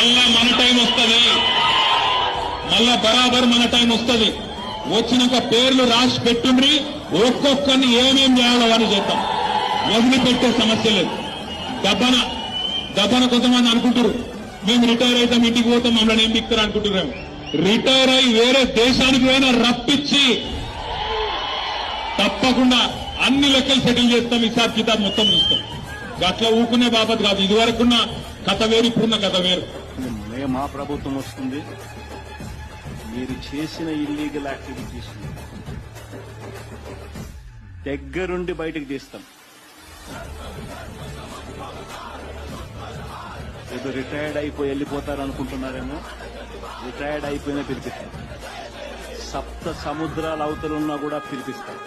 మళ్ళా మన టైం వస్తుంది, మళ్ళా బరాబర్ మన టైం వస్తుంది. వచ్చినాక పేర్లు రాసి పెట్టుండ్రి, ఒక్కొక్కరిని ఏమేం చేయాలో అని చేద్దాం. వదిలిపెట్టే సమస్య లేదు. దబ్బన కొంతమంది అనుకుంటారు మేము రిటైర్ అవుతాం, ఇంటికి పోతాం, మమ్మల్ని ఏం దిక్కుతారు అనుకుంటున్నాము. రిటైర్ అయి వేరే దేశానికి పోయినా రప్పించి తప్పకుండా అన్ని లెక్కలు సెటిల్ చేస్తాం. హిసాబ్ కితాబ్ మొత్తం చూస్తాం. అట్లా ఊకునే బాబత్ కాదు. ఇదివరకున్న కథ వేరు, ఇప్పుడున్న కథ వేరు. మా ప్రభుత్వం వస్తుంది, మీరు చేసిన ఇల్లీగల్ యాక్టివిటీస్ దగ్గరుండి బయటకు తీస్తాం. ఏదో రిటైర్డ్ అయిపోయి వెళ్ళిపోతారు అనుకుంటున్నారేమో, రిటైర్డ్ అయిపోయినా పిలిపిస్తాం. సప్త సముద్రాల అవతలున్నా కూడా పిలిపిస్తాం.